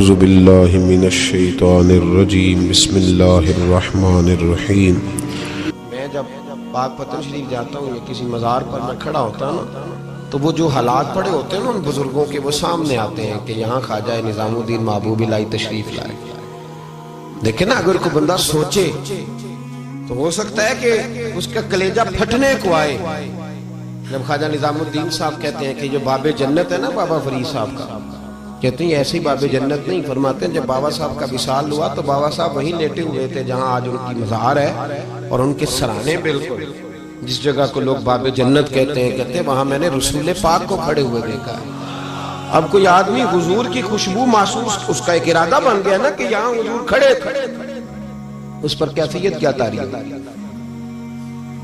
اعوذ باللہ من الشیطان الرجیم بسم اللہ الرحمن الرحیم۔ میں جب پاک پتن شریف جاتا ہوں یا کسی مزار پر میں کھڑا ہوتا ہوں نا، تو وہ جو حالات پڑے ہوتے ہیں نا ان بزرگوں کے، وہ سامنے آتے ہیں کہ یہاں خواجہ نظام الدین محبوبی لائی تشریف لائے۔ دیکھیں نا، اگر کوئی بندہ سوچے تو ہو سکتا ہے کہ اس کا کلیجہ پھٹنے کو آئے جب خواجہ نظام الدین صاحب کہتے ہیں کہ جو باب جنت ہے نا بابا فرید صاحب کا، کہتے ہیں ایسی باب جنت نہیں، فرماتے ہیں جب بابا صاحب کا وصال ہوا تو بابا صاحب وہیں لیٹے ہوئے تھے جہاں آج ان کی مزار ہے، اور ان کے سرانے بالکل جس جگہ کو لوگ باب جنت کہتے ہیں وہاں میں نے رسول پاک کو کھڑے ہوئے دیکھا ہے۔ اب کوئی آدمی حضور کی خوشبو محسوس، اس کا ایک ارادہ بن گیا نا کہ یہاں حضور کھڑے، اس پر کیفیت کیا تاریخ،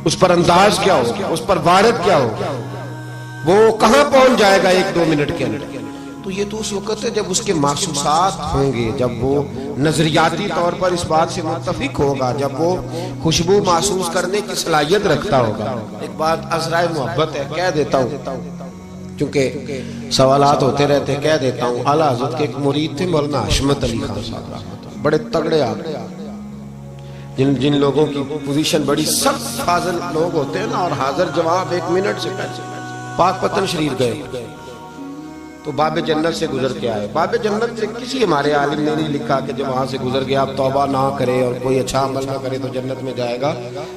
اس پر انداز کیا ہوگا، اس پر وارد کیا ہوگا، وہ کہاں پہنچ جائے گا ایک دو منٹ کے اندر۔ تو یہ تو اس وقت ہے جب اس کے محسوسات ہوں گے، جب وہ نظریاتی طور پر اس بات سے متفق ہوگا، جب وہ خوشبو محسوس کرنے کی صلاحیت رکھتا ہوگا۔ ایک بات عذرائے محبت ہے، کہہ دیتا ہوں کیونکہ سوالات ہوتے رہتے، کہہ دیتا ہوں۔ اعلیٰ حضرت کے ایک مرید تھے مولانا حشمت علی خان صاحب، بڑے تگڑے آدمی، جن لوگوں کی پوزیشن بڑی سخت فاضل لوگ ہوتے ہیں نا، اور حاضر جواب ایک منٹ سے پہلے پاک پتن شریف گئے تو باب جنت سے گزر کے آئے۔ باب جنت سے کسی ہمارے عالم نے نہیں لکھا کہ جب وہاں سے گزر گیا آپ توبہ نہ کرے اور کوئی اچھا عمل نہ کرے تو جنت میں جائے گا،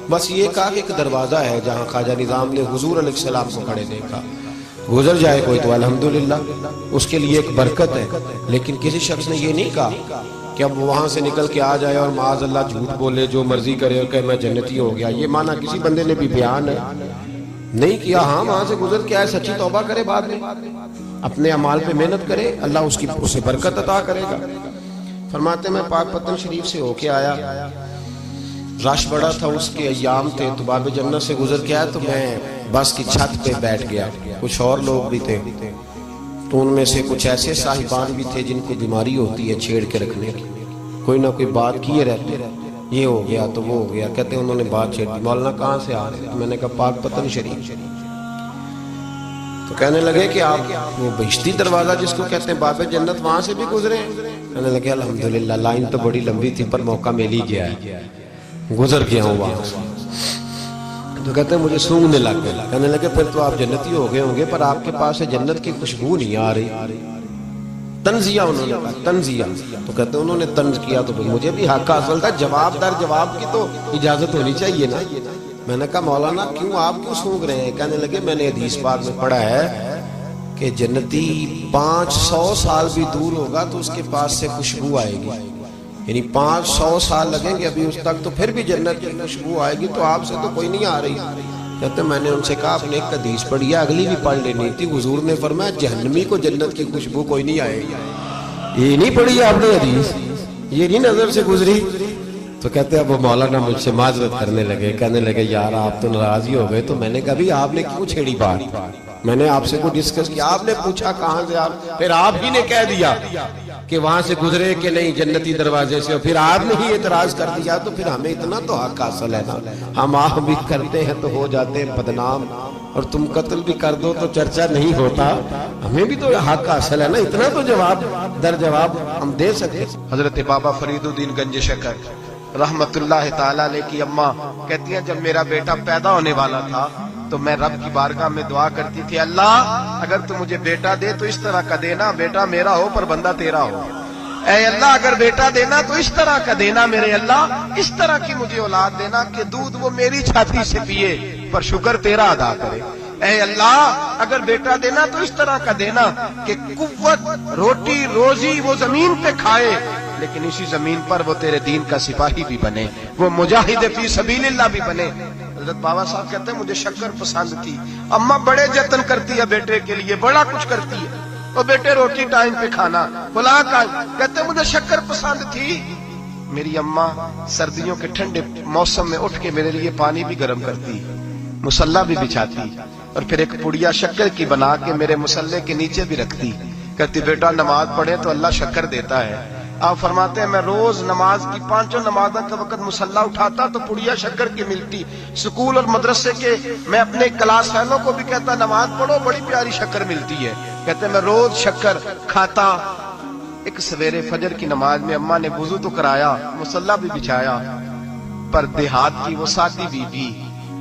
بس یہ کہا کہ ایک دروازہ ہے جہاں خواجہ نظام نے حضور علیہ السلام کو کھڑے دیکھا، گزر جائے کوئی تو الحمدللہ اس کے لیے ایک برکت ہے۔ لیکن کسی شخص نے یہ نہیں کہا کہ اب وہاں سے نکل کے آ جائے اور معاذ اللہ جھوٹ بولے، جو مرضی کرے اور کہ میں جنتی ہو گیا۔ یہ معنی کسی بندے نے بھی بیان نہیں کیا۔ ہاں، وہاں سے گزر کے آئے، سچی توبہ کرے، بعد میں اپنے اعمال پہ محنت کرے، اللہ اسے برکت عطا کرے گا۔ فرماتے میں پاک پتن شریف سے ہو کے آیا، رش بڑا تھا، اس کے ایام تھے، تو باب جنت سے گزر کے آیا تو میں بس کی چھت پہ بیٹھ گیا۔ کچھ اور لوگ بھی تھے تو ان میں سے کچھ ایسے صاحبان بھی تھے جن کو بیماری ہوتی ہے چھیڑ کے رکھنے کی، کوئی نہ کوئی بات کیے رہتے، یہ ہو گیا تو وہ ہو گیا، کہتے ہیں انہوں نے بات چھیڑ دی، مولانا کہاں سے آ رہے؟ میں نے کہا پاک پتن شریف۔ تو کہنے لگے کہ آپ وہ بہشتی دروازہ جس کو کہتے ہیں باب جنت، وہاں سے بھی گزرے ہیں؟ کہنے لگے الحمدللہ، لائن تو بڑی لمبی تھی پر موقع مل ہی گیا ہے، گزر گیا ہوں وہاں سے۔ تو کہتے ہیں مجھے سونگنے لگ گیا۔ کہنے لگے پھر تو آپ جنتی ہو گئے ہوں گے، پر آپ کے پاس سے جنت کی خوشبو نہیں آ رہی۔ تنزیہ انہوں نے کہا، تنزیہ۔ تو کہتے ہیں انہوں نے طنز کیا تو مجھے بھی حق حاصل تھا، جواب در جواب کی تو اجازت ہونی چاہیے نا۔ میں نے کہا مولانا کیوں، آپ کیوں سونگ رہے ہیں؟ کہنے لگے میں نے حدیث پاک میں پڑھا ہے کہ جنتی 500 سال بھی دور ہوگا تو اس کے پاس سے خوشبو آئے گی، یعنی 500 سال لگیں گے ابھی اس تک، تو پھر بھی جنت کی خوشبو آئے گی، تو آپ سے تو کوئی نہیں آ رہی۔ کہتے میں نے ان سے کہا آپ نے ایک حدیث پڑھی ہے، اگلی بھی پڑھ لینی تھی۔ حضور نے فرمایا جہنمی کو جنت کی خوشبو کوئی نہیں آئے گی۔ یہ نہیں پڑھی ہے آپ نے حدیث، یہ نہیں نظر سے گزری؟ تو کہتے ہیں اب وہ مولانا مجھ سے معذرت کرنے لگے، کہنے لگے یار آپ تو ناراض ہی ہو گئے۔ تو میں نے کہا بھی آپ نے کیوں چھیڑی بات؟ میں نے آپ سے کوئی ڈسکس کیا؟ آپ نے پوچھا کہاں سے، آپ پھر آپ ہی نے کہہ دیا کہ وہاں سے گزرے کہ نہیں جنتی دروازے سے، اور پھر آپ نے ہی اعتراض کر دیا، تو پھر ہمیں اتنا تو حق حاصل ہے نا، ہم آپ بھی کرتے ہیں تو ہو جاتے ہیں بدنام، اور تم قتل بھی کر دو تو چرچا نہیں ہوتا، ہمیں بھی تو حق حاصل ہے نا، اتنا تو جواب در جواب ہم دے سکتے۔ حضرت بابا فرید الدین گنج شکر رحمت اللہ تعالیٰ علیہ کی اماں کہتی ہیں جب میرا بیٹا پیدا ہونے والا تھا تو میں رب کی بارگاہ میں دعا کرتی تھی، اللہ اگر تو مجھے بیٹا دے تو اس طرح کا دینا بیٹا میرا ہو پر بندہ تیرا ہو، اے اللہ اگر بیٹا دینا تو اس طرح کا دینا، میرے اللہ اس طرح کی مجھے اولاد دینا کہ دودھ وہ میری چھاتی سے پیے پر شکر تیرا ادا کرے، اے اللہ اگر بیٹا دینا تو اس طرح کا دینا کہ قوت روٹی روزی وہ زمین پہ کھائے لیکن اسی زمین پر وہ تیرے دین کا سپاہی بھی بنے، وہ مجاہد فی سبیل اللہ بھی بنے۔ حضرت بابا صاحب کہتے ہیں مجھے شکر پسند تھی، اماں بڑے جتن کرتی ہے بیٹے کے لیے، بڑا کچھ کرتی ہے، اور بیٹے روٹی ٹائم پہ کھانا بلا کا، کہتے ہیں مجھے شکر پسند تھی۔ میری اماں سردیوں کے ٹھنڈے موسم میں اٹھ کے میرے لیے پانی بھی گرم کرتی، مصلی بھی بچھاتی، اور پھر ایک پڑیا شکر کی بنا کے میرے مصلی کے نیچے بھی رکھتی، کہتی بیٹا نماز پڑھے تو اللہ شکر دیتا ہے۔ آپ فرماتے ہیں میں روز نماز کی 5 نمازوں کے وقت مصلی اٹھاتا تو پڑیا شکر کی ملتی، سکول اور مدرسے کے میں اپنے کلاس فیلوں کو بھی کہتا نماز پڑھو بڑی پیاری شکر ملتی ہے، کہتے ہیں میں روز شکر کھاتا۔ ایک سویرے فجر کی نماز میں اماں نے وضو تو کرایا، مصلی بھی بچھایا، پر دیہات کی وہ سادی بیوی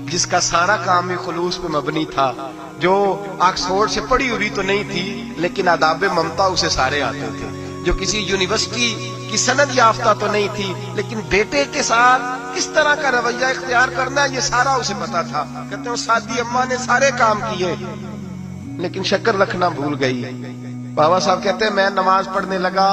جس کا سارا کام خلوص پہ مبنی تھا، جو آکسفورڈ سے پڑھی ہوئی تو نہیں تھی لیکن آداب ممتا اسے سارے آتے تھے، جو کسی یونیورسٹی کی سند یافتہ تو نہیں تھی لیکن بیٹے کے ساتھ کس طرح کا رویہ اختیار کرنا ہے یہ سارا اسے پتا تھا. کہتے ہیں سادی اماں نے سارے کام کیے لیکن شکر رکھنا بھول گئی. بابا صاحب کہتے ہیں میں نماز پڑھنے لگا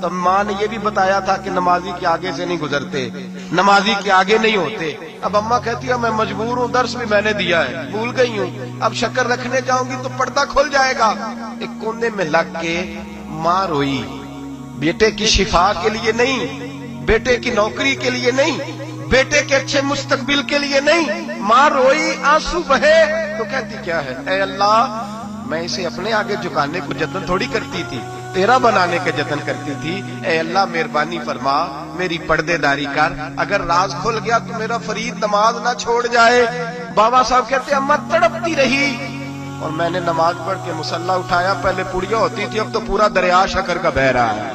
تو ماں نے یہ بھی بتایا تھا کہ نمازی کے آگے سے نہیں گزرتے، نمازی کے آگے نہیں ہوتے. اب اماں کہتی ہے میں مجبور ہوں، درس بھی میں نے دیا ہے، بھول گئی ہوں، اب شکر رکھنے جاؤں گی تو پردہ کھل جائے گا. ایک کونے میں لگ کے ماں روئی، بیٹے کی شفا کے لیے نہیں، بیٹے کی نوکری کے لیے نہیں، بیٹے کے اچھے مستقبل کے لیے نہیں. ماں روئی، آنسو بہے تو کہتی کیا ہے، اے اللہ میں اسے اپنے آگے جھکانے کو جتن تھوڑی کرتی تھی، تیرا بنانے کا جتن کرتی تھی. اے اللہ مہربانی فرما، میری پردے داری کر، اگر راز کھل گیا تو میرا فرید نماز نہ چھوڑ جائے. بابا صاحب کہتے ہیں اماں تڑپتی رہی اور میں نے نماز پڑھ کے مصلی اٹھایا. پہلے پڑیاں ہوتی تھی، اب تو پورا دریا شکر کا بہ رہا ہے.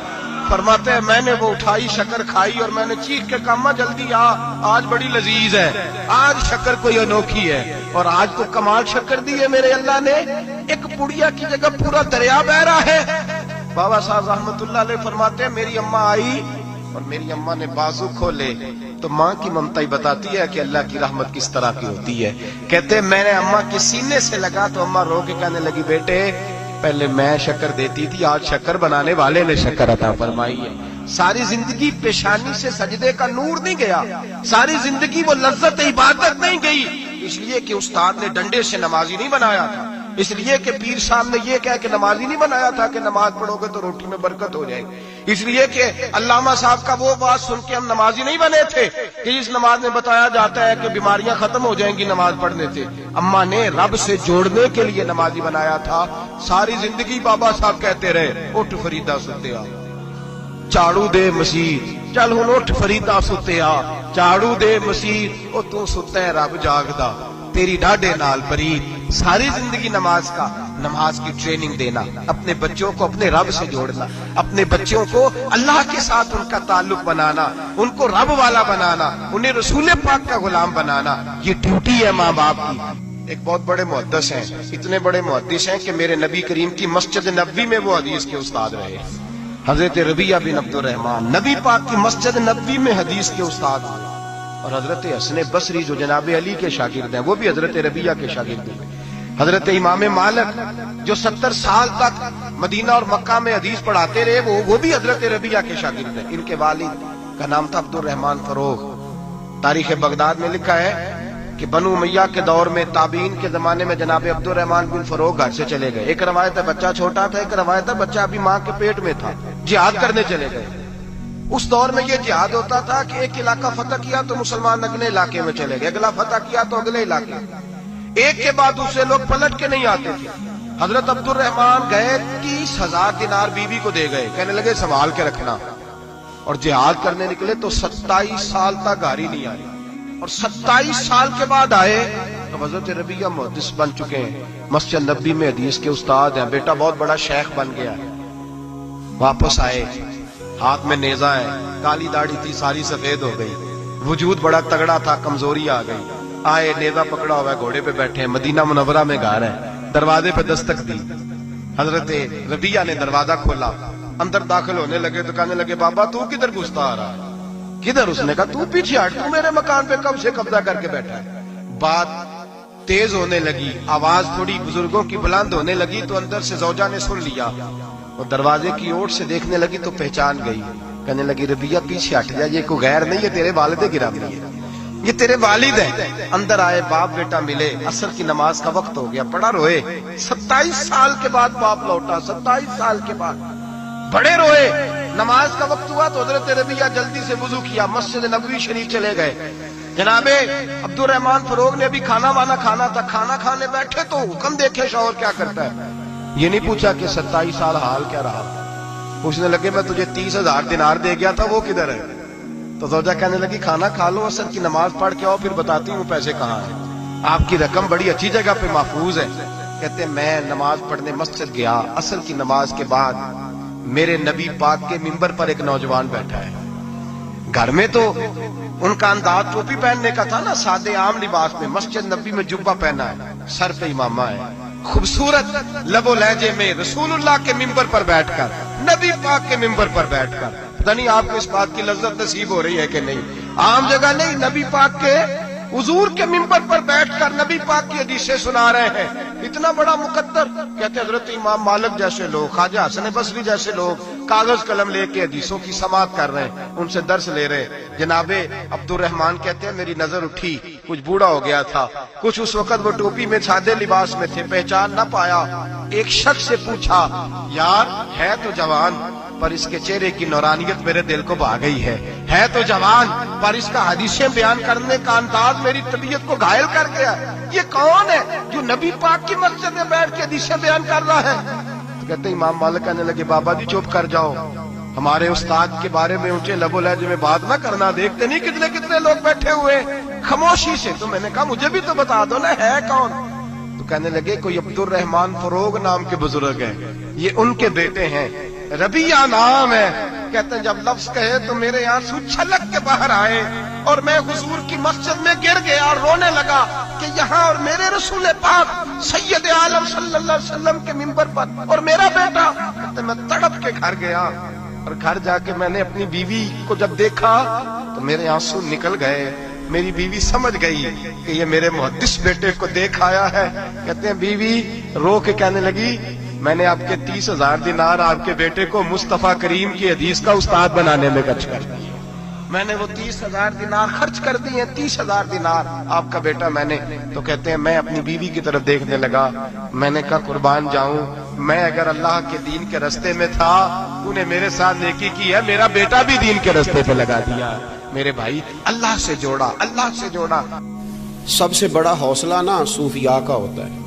فرماتے ہیں میں نے وہ اٹھائی، شکر کھائی اور میں نے چیخ کے کہا اماں جلدی آ، آج بڑی لذیذ ہے، آج شکر کوئی انوکھی ہے. اور آج تو کمال شکر دی ہے میرے اللہ نے، ایک پڑیا کی جگہ پورا دریا بہ رہا ہے. بابا صاحب رحمت اللہ علیہ فرماتے ہیں میری اماں آئی اور میری اماں نے بازو کھولے تو ماں کی ممتا ہی بتاتی ہے کہ اللہ کی رحمت کس طرح کی ہوتی ہے. کہتے ہیں میں نے اماں کے سینے سے لگا تو اماں رو کے کہنے لگی بیٹے پہلے میں شکر دیتی تھی، آج شکر بنانے والے نے شکر عطا فرمائی ہے. ساری زندگی پیشانی سے سجدے کا نور نہیں گیا، ساری زندگی وہ لذت عبادت نہیں گئی، اس لیے کہ استاد نے ڈنڈے سے نمازی نہیں بنایا تھا، اس لیے کہ پیر صاحب نے یہ کہہ کہ نمازی نہیں بنایا تھا کہ نماز پڑھو گے تو روٹی میں برکت ہو جائے گی، اس لیے کہ علامہ صاحب کا وہ بات سن کے ہم نمازی نہیں بنے تھے کہ اس نماز میں بتایا جاتا ہے کہ بیماریاں ختم ہو جائیں گی نماز پڑھنے سے. اماں نے رب سے جوڑنے کے لیے نمازی بنایا تھا. ساری زندگی بابا صاحب کہتے رہے اٹھ فریدا ستیا جھاڑو دے مسیت، چل ہن اٹھ فریدا ستیا جھاڑو دے مسیت، او تو ستا ہے رب جاگدا تیری ڈاڈے نال برید. ساری زندگی نماز کی ٹریننگ دینا، اپنے بچوں کو اپنے رب سے جوڑنا، اپنے بچوں کو اللہ کے ساتھ ان کا تعلق بنانا، ان کو رب والا بنانا، انہیں رسول پاک کا غلام بنانا، یہ ڈیوٹی ہے ماں باپ کی. ایک بہت بڑے محدث ہیں، اتنے بڑے محدث ہیں کہ میرے نبی کریم کی مسجد نبوی میں وہ حدیث کے استاد رہے. حضرت ربیعہ بن عبد الرحمن نبی پاک کی مسجد نبوی میں حدیث کے استاد ہیں. اور حضرت حسن بصری جو جناب علی کے شاگرد ہیں وہ بھی حضرت ربیعہ کے شاگرد ہیں. حضرت امام مالک جو 70 سال تک مدینہ اور مکہ میں حدیث پڑھاتے رہے وہ بھی حضرت ربیعہ کے شاگرد ہیں. ان کے والد کا نام تھا عبد الرحمن فروغ. تاریخ بغداد میں لکھا ہے کہ بنو امیہ کے دور میں تابعین کے زمانے میں جناب عبد الرحمن بن فروغ گھر سے چلے گئے. ایک روایت ہے بچہ چھوٹا تھا، ایک روایت ہے بچہ ابھی ماں کے پیٹ میں تھا، جہاد کرنے چلے گئے. اس دور میں یہ جہاد ہوتا تھا کہ ایک علاقہ فتح کیا تو مسلمان اگلے علاقے میں چلے گئے، اگلا فتح کیا تو اگلے علاقے، ایک کے بعد دوسرے لوگ پلٹ کے نہیں آتے تھے. حضرت عبد الرحمن گئے 30,000 دینار بیوی کو دے گئے، کہنے لگے سنبھال کے رکھنا. اور جہاد کرنے نکلے تو 27 سال تک گھر ہی نہیں آئی، اور 27 سال کے بعد آئے تو حضرت ربیعہ محدث بن چکے ہیں، مسجد نبوی میں حدیث کے استاد ہیں، بیٹا بہت بڑا شیخ بن گیا ہے. واپس آئے، ہاتھ میں نیزہ ہے، کالی داڑھی تھی ساری سفید ہو گئی، وجود بڑا تگڑا تھا، کمزوری آ گئی. آئے، نیزہ پکڑا ہوا ہے، گھوڑے پہ بیٹھے ہیں، مدینہ منورہ میں گھر ہے. دروازے پہ دستک دی، حضرت ربیعہ نے دروازہ کھولا، اندر داخل ہونے لگے تو کہنے لگے بابا تو کدھر گھستا آ رہا ہے؟ کدھر؟ اس نے کہا تو پیچھے ہٹ، تو میرے مکان پہ کب سے قبضہ کر کے بیٹھا ہے. بات تیز ہونے لگی، آواز تھوڑی بزرگوں کی بلند ہونے لگی تو اندر سے زوجہ نے سن لیا. وہ دروازے کی اوٹ سے دیکھنے لگی تو پہچان گئی، کہنے لگی ربیعہ پیچھے ہٹ جا، یہ کوئی غیر نہیں ہے، تیرے والد گرامی ہے، یہ تیرے والد ہیں. اندر آئے، باپ بیٹا ملے، عصر کی نماز کا وقت ہو گیا، بڑا روئے. 27 سال کے بعد باپ لوٹا، 27 سال کے بعد بڑے روئے. نماز کا وقت ہوا تو حضرت ربیعہ جلدی سے وضو کیا، مسجد نبوی شریف چلے گئے. جناب عبد الرحمن فروغ نے ابھی کھانا وانا کھانا تھا، کھانا کھانے بیٹھے تو حکم دیکھے شوہر کیا کرتا ہے. یہ نہیں پوچھا کہ 27 سال حال کیا رہا. پوچھنے لگے میں تجھے 30,000 دینار دے گیا تھا، وہ کدھر ہے؟ تو زوجہ کہنے لگی کھانا کھا لو، عصر کی نماز پڑھ کے آؤ، پھر بتاتی ہوں پیسے کہاں ہیں. آپ کی رقم بڑی اچھی جگہ پہ محفوظ ہے. کہتے میں نماز پڑھنے مسجد گیا، عصر کی نماز کے بعد میرے نبی پاک کے ممبر پر ایک نوجوان بیٹھا ہے. گھر میں تو ان کا انداز ٹوپی پہننے کا تھا نا، سادے عام لباس میں. مسجد نبی میں جبہ پہنا ہے، سر پہ امامہ ہے، خوبصورت لب و لہجے میں رسول اللہ کے ممبر پر بیٹھ کر، نبی پاک کے ممبر پر بیٹھ کر. پتہ نہیں آپ کو اس بات کی لذت نصیب ہو رہی ہے کہ نہیں. عام جگہ نہیں، نبی پاک کے حضور کے ممبر پر بیٹھ کر نبی پاک کی حدیثیں سنا رہے ہیں. اتنا بڑا مقدر. کہتے ہیں حضرت امام مالک جیسے لوگ، خواجہ حسن بصری جیسے لوگ کاغذ قلم لے کے حدیثوں کی سماعت کر رہے ہیں، ان سے درس لے رہے ہیں. جناب عبد الرحمان کہتے ہیں میری نظر اٹھی، کچھ بوڑھا ہو گیا تھا، کچھ اس وقت وہ ٹوپی میں سادے لباس میں تھے، پہچان نہ پایا. ایک شخص سے پوچھا یار ہے تو جوان پر اس کے چہرے کی نورانیت میرے دل کو بھا گئی ہے تو جوان پر اس کا حدیثیں بیان کرنے کا انداز میری طبیعت کو گھائل کر گیا. یہ کون ہے جو نبی پاک کی مسجد میں بیٹھ کے حدیثیں بیان کر رہا ہے؟ تو کہتے ہیں امام مالک کہنے لگے بابا جی چپ کر جاؤ، ہمارے استاد کے بارے میں اونچے لب و لہجے میں بات نہ کرنا، دیکھتے نہیں کتنے کتنے لوگ بیٹھے ہوئے خاموشی سے. تو میں نے کہا مجھے بھی تو بتا دو نا ہے کون. تو کہنے لگے کوئی عبد الرحمان فروغ نام کے بزرگ ہیں، یہ ان کے بیٹے ہیں، ربیہ نام ہے. کہتے ہیں جب لفظ کہے تو میرے آنسو چھلک کے باہر آئے اور میں حضور کی مسجد میں گر گیا اور رونے لگا کہ یہاں اور میرے رسول پاک سید عالم صلی اللہ علیہ وسلم کے ممبر پر اور میرا بیٹا. کہتے میں تڑپ کے گھر گیا اور گھر جا کے میں نے اپنی بیوی کو جب دیکھا تو میرے آنسو نکل گئے. میری بیوی سمجھ گئی کہ یہ میرے محدث بیٹے کو دیکھ آیا ہے. کہتے ہیں بیوی رو کے کہنے لگی میں نے آپ کے 30,000 دینار آپ کے بیٹے کو مصطفیٰ کریم کی حدیث کا استاد بنانے میں خرچ کر دیے. میں نے وہ 30,000 دینار خرچ کر دیے، 30,000 دینار آپ کا بیٹا میں نے. تو کہتے ہیں میں اپنی بیوی کی طرف دیکھنے لگا، میں نے کہا قربان جاؤں، میں اگر اللہ کے دین کے رستے میں تھا تو نے میرے ساتھ نیکی کی ہے، میرا بیٹا بھی دین کے رستے پہ لگا دیا. میرے بھائی اللہ سے جوڑا، اللہ سے جوڑا. سب سے بڑا حوصلہ نا صوفیاء کا ہوتا ہے.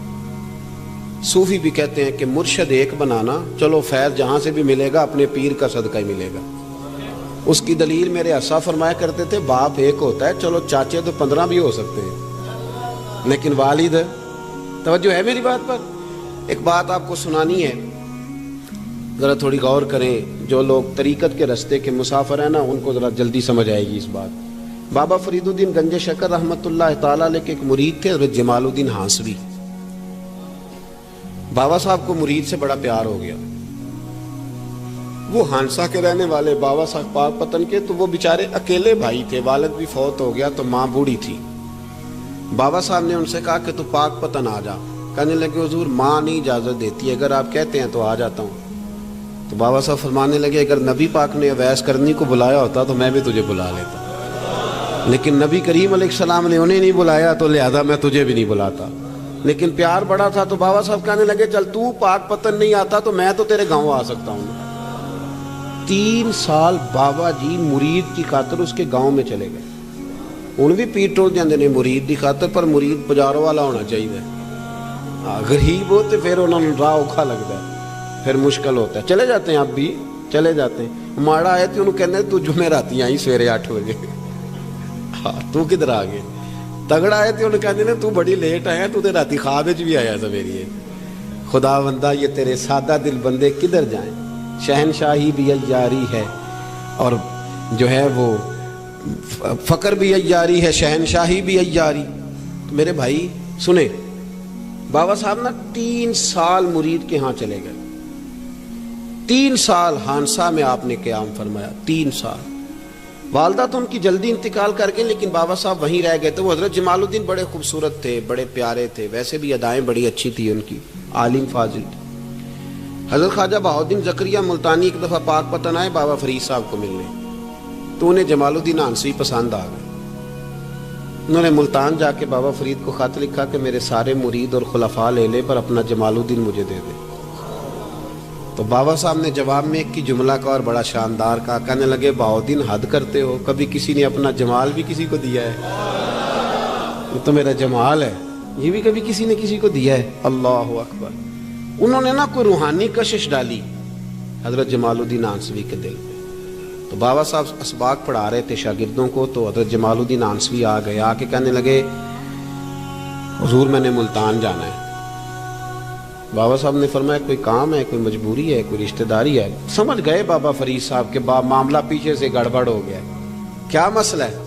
صوفی بھی کہتے ہیں کہ مرشد ایک بنانا، چلو فیض جہاں سے بھی ملے گا اپنے پیر کا صدقہ ہی ملے گا. اس کی دلیل میرے اسا فرمایا کرتے تھے باپ ایک ہوتا ہے، چلو چاچے تو 15 بھی ہو سکتے ہیں لیکن والد. توجہ ہے میری بات پر؟ ایک بات آپ کو سنانی ہے، ذرا تھوڑی غور کریں. جو لوگ طریقت کے رستے کے مسافر ہیں نا ان کو ذرا جلدی سمجھ آئے گی اس بات. بابا فرید الدین گنج شکر رحمۃ اللہ تعالیٰ علیہ کے ایک مرید تھے حضرت جمال الدین ہانسوی. بابا صاحب کو مرید سے بڑا پیار ہو گیا. وہ ہانسا کے رہنے والے بابا صاحب پاک پتن کے، تو وہ بیچارے اکیلے بھائی تھے، والد بھی فوت ہو گیا تو ماں بوڑھی تھی. بابا صاحب نے ان سے کہا کہ تو پاک پتن آ جا. کہنے لگے حضور ماں نہیں اجازت دیتی، اگر آپ کہتے ہیں تو آ جاتا ہوں. تو بابا صاحب فرمانے لگے اگر نبی پاک نے اویس کرنی کو بلایا ہوتا تو میں بھی تجھے بلا لیتا، لیکن نبی کریم علیہ السلام نے انہیں نہیں بلایا تو لہذا میں تجھے بھی نہیں بلاتا. لیکن پیار بڑا تھا تو بابا صاحب کہنے لگے چل تو پاک پتن نہیں آتا تو میں تو تیرے گاؤں آ سکتا ہوں. 3 سال بابا جی مرید کی خاطر اس کے گاؤں میں چلے گئے. ان بھی پیٹ ٹول جاندے نے مرید کی خاطر، پر مرید بازاروں والا ہونا چاہیے. غریب ہو تو پھر انہوں نے راہ اوکھا لگتا ہے، پھر مشکل ہوتا ہے. چلے جاتے ہیں آپ بھی چلے جاتے ہیں. ماڑا آئے تو انہوں کہنے تو جمعراتی آئی سویرے 8 بجے. ہاں تو کدھر آ گئے. تگڑا آئے تو انہوں کہتے ہیں تو بڑی لیٹ آیا، تو راتی خواب بھی آیا تھا میری. خدا بندہ یہ تیرے سادہ دل بندے کدھر جائیں. شہنشاہی بھی عیاری ہے اور جو ہے وہ فقر بھی عیاری ہے، شہنشاہی بھی عیاری. میرے بھائی سنیں، بابا صاحب نا 3 سال مرید کے ہاں چلے گئے. 3 سال ہانسا میں آپ نے قیام فرمایا. 3 سال. والدہ تو ان کی جلدی انتقال کر گئے لیکن بابا صاحب وہیں رہ گئے تھے. وہ حضرت جمال الدین بڑے خوبصورت تھے، بڑے پیارے تھے، ویسے بھی ادائیں بڑی اچھی تھی ان کی، عالم فاضل تھے. حضرت خواجہ بہاؤالدین زکریا ملتانی ایک دفعہ پاک پتن آئے بابا فرید صاحب کو ملنے، تو انہیں جمال الدین ہانسوی پسند آ گئے. انہوں نے ملتان جا کے بابا فرید کو خط لکھا کہ میرے سارے مرید اور خلفاء لے لے پر اپنا جمال الدین مجھے دے دے. تو بابا صاحب نے جواب میں ایک کی جملہ کا اور بڑا شاندار کہا. کہنے لگے بہاؤالدین حد کرتے ہو، کبھی کسی نے اپنا جمال بھی کسی کو دیا ہے؟ یہ تو میرا جمال ہے، یہ بھی کبھی کسی نے کسی کو دیا ہے؟ اللہ اکبر. انہوں نے نا کوئی روحانی کشش ڈالی حضرت جمال الدین ہانسوی کے دل میں. تو بابا صاحب اسباق پڑھا رہے تھے شاگردوں کو، تو حضرت جمال الدین ہانسوی آ گئے. آ کے کہنے لگے حضور میں نے ملتان جانا ہے. بابا صاحب نے فرمایا کوئی کام ہے, کوئی مجبوری ہے, کوئی رشتہ داری ہے. سمجھ گئے بابا فرید صاحب کے معاملہ پیچھے سے گڑبڑ ہو گیا. کیا مسئلہ ہے؟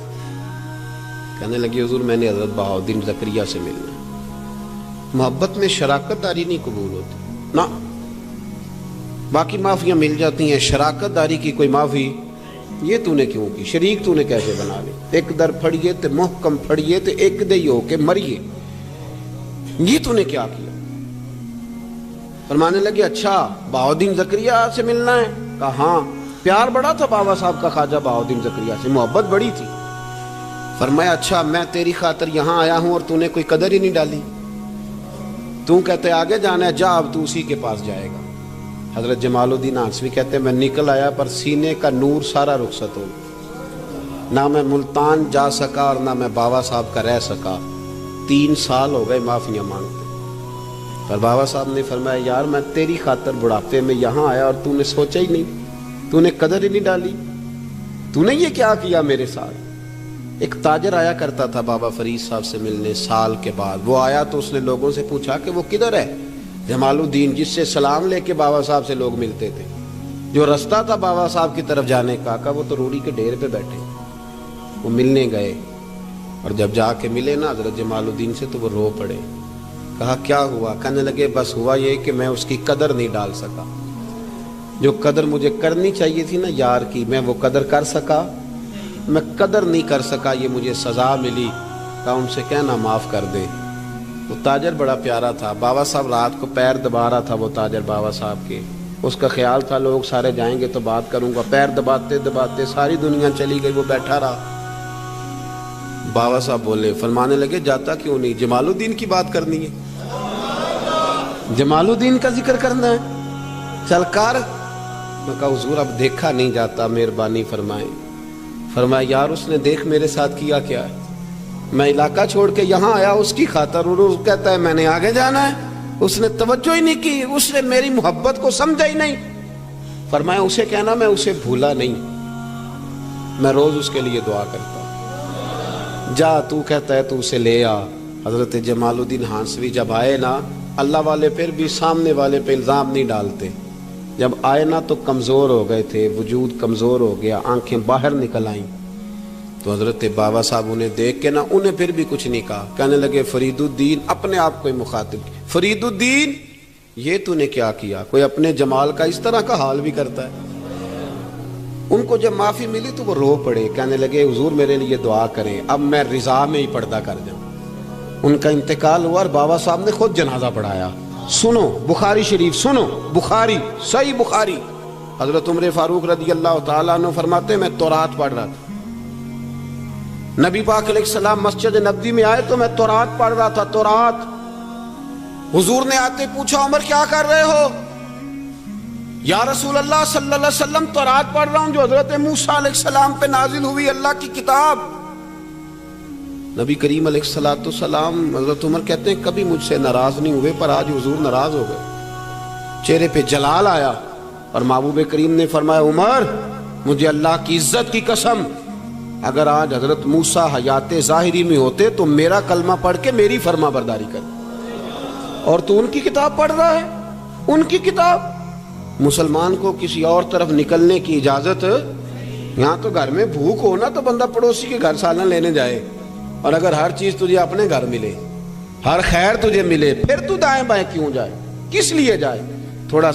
کہنے لگی حضور میں نے حضرت بہاؤالدین زکریا سے ملنا ہے. محبت میں شراکت داری نہیں قبول ہوتی نا, باقی معافیاں مل جاتی ہیں, شراکت داری کی کوئی معافی یہ تو نے کیوں کی, شریک تو نے کیسے بنا لی؟ ایک در پھڑیے تے محکم پھڑیے تے ایک دئی ہو کے مریے, یہ تو نے کیا کیا؟ فرمانے لگے اچھا بہاؤالدین زکریا سے ملنا ہے؟ کہا ہاں. پیار بڑا تھا بابا صاحب کا خواجہ بہاؤالدین زکریا سے, محبت بڑی تھی. فرمایا اچھا میں تیری خاطر یہاں آیا ہوں اور تو نے کوئی قدر ہی نہیں ڈالی, تو کہتے آگے جانا ہے, جا اب تو اسی کے پاس جائے گا. حضرت جمال الدین آنسوی کہتے ہیں میں نکل آیا پر سینے کا نور سارا رخصت ہو, نہ میں ملتان جا سکا اور نہ میں بابا صاحب کا رہ سکا. 3 سال ہو گئے معافیاں مانگتے. پر بابا صاحب نے فرمایا یار میں تیری خاطر بڑھاپے میں یہاں آیا اور تو نے سوچا ہی نہیں, تو نے قدر ہی نہیں ڈالی, تو نے یہ کیا کیا میرے ساتھ. ایک تاجر آیا کرتا تھا بابا فرید صاحب سے ملنے سال کے بعد. وہ آیا تو اس نے لوگوں سے پوچھا کہ وہ کدھر ہے؟ جمال الدین جس سے سلام لے کے بابا صاحب سے لوگ ملتے تھے, جو رستہ تھا بابا صاحب کی طرف جانے کا, کہا وہ تو روڑی کے ڈھیر پہ بیٹھے. وہ ملنے گئے اور جب جا کے ملے نا حضرت جمال الدین سے تو وہ رو پڑے. کہا کیا ہوا؟ کہنے لگے بس ہوا یہ کہ میں اس کی قدر نہیں ڈال سکا, جو قدر مجھے کرنی چاہیے تھی نا یار کی, میں وہ قدر کر سکا, میں قدر نہیں کر سکا, یہ مجھے سزا ملی. کہا ان سے کہنا معاف کر دے. وہ تاجر بڑا پیارا تھا, بابا صاحب رات کو پیر دبا رہا تھا وہ تاجر بابا صاحب کے. اس کا خیال تھا لوگ سارے جائیں گے تو بات کروں گا, پیر دباتے دباتے ساری دنیا چلی گئی, وہ بیٹھا رہا. بابا صاحب بولے, فرمانے لگے جاتا کیوں نہیں, جمال الدین کی بات کرنی ہے, جمال الدین کا ذکر کرنا ہے, چل کر. میں کہا حضور اب دیکھا نہیں جاتا, مہربانی فرمائیں. فرمایا یار اس نے دیکھ میرے ساتھ کیا کیا ہے, میں علاقہ چھوڑ کے یہاں آیا اس کی خاطر, اور وہ کہتا ہے میں نے آگے جانا ہے. اس نے توجہ ہی نہیں کی, اس نے میری محبت کو سمجھا ہی نہیں. فرمایا اسے کہنا میں اسے بھولا نہیں, میں روز اس کے لیے دعا کرتا ہوں. جا تو کہتا ہے تو اسے لے آ. حضرت جمال الدین ہانسوی جب آئے نا, اللہ والے پھر بھی سامنے والے پہ الزام نہیں ڈالتے. جب آئے نا تو کمزور ہو گئے تھے, وجود کمزور ہو گیا, آنکھیں باہر نکل آئیں. تو حضرت بابا صاحب انہیں دیکھ کے نا انہیں پھر بھی کچھ نہیں کہا. کہنے لگے فرید الدین, اپنے آپ کو مخاطب, فرید الدین یہ تو نے کیا کیا؟ کوئی اپنے جمال کا اس طرح کا حال بھی کرتا ہے. ان کو جب معافی ملی تو وہ رو پڑے, کہنے لگے حضور میرے لیے دعا کریں, اب میں رضا میں ہی پردہ کر جاؤں. ان کا انتقال ہوا اور بابا صاحب نے خود جنازہ پڑھایا. سنو بخاری شریف, سنو بخاری, صحیح بخاری. حضرت عمر فاروق رضی اللہ تعالیٰ عنہ فرماتے میں تورات پڑھ رہا تھا, نبی پاک علیہ السلام مسجد نبوی میں آئے تو میں تورات پڑھ رہا تھا, تورات. حضور نے آتے پوچھا عمر کیا کر رہے ہو؟ یا رسول اللہ صلی اللہ علیہ وسلم تورات پڑھ رہا ہوں جو حضرت موسیٰ علیہ السلام پہ نازل ہوئی, اللہ کی کتاب. نبی کریم علیہ السلام, حضرت عمر کہتے ہیں کبھی مجھ سے ناراض نہیں ہوئے, پر آج حضور ناراض ہو گئے, چہرے پہ جلال آیا. اور محبوب کریم نے فرمایا عمر مجھے اللہ کی عزت کی قسم, اگر آج حضرت موسیٰ حیات ظاہری میں ہوتے تو میرا کلمہ پڑھ کے میری فرما برداری کر, اور تو ان کی کتاب پڑھ رہا ہے, ان کی کتاب. مسلمان کو کسی اور طرف نکلنے کی اجازت, یہاں تو گھر میں بھوک ہو نا تو بندہ پڑوسی کے گھر سالن لینے جائے, اور اگر ہر چیز تجھے اپنے گھر ملے, ہر خیر تجھے ملے, پھر تو دائیں بائیں کیوں جائے, کس لیے جائے؟ تھوڑا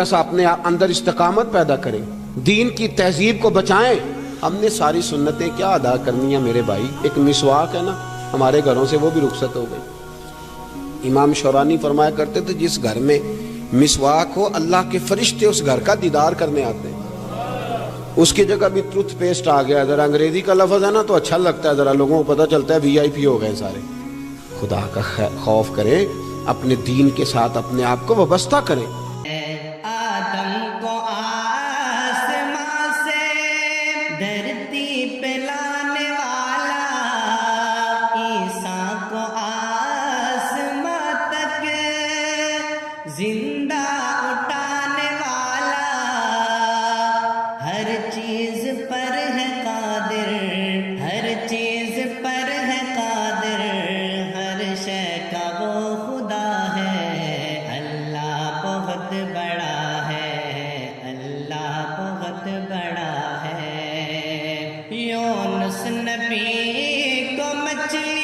سا اپنے اندر استقامت پیدا کریں, دین کی تہذیب کو بچائیں. ہم نے ساری سنتیں کیا ادا کرنی ہیں میرے بھائی؟ ایک مسواک ہے نا ہمارے گھروں سے, وہ بھی رخصت ہو گئی. امام شورانی فرمایا کرتے تھے جس گھر میں مسواک ہو اللہ کے فرشتے اس گھر کا دیدار کرنے آتے ہیں. اس کی جگہ بھی ٹوتھ پیسٹ آ گیا, ذرا انگریزی کا لفظ ہے نا تو اچھا لگتا ہے, ذرا لوگوں کو پتہ چلتا ہے VIP ہو گئے سارے. خدا کا خوف کریں, اپنے دین کے ساتھ اپنے آپ کو وابستہ کریں. آدم کو آسمان سے دھرتی پہ لانے والا, عیسیٰ کو آسمان تک زندہ اٹھانے والا, ہر چیز پر ہے قادر, ہر چیز پر ہے قادر, ہر شے کا وہ خدا ہے, نبی کو مچھلی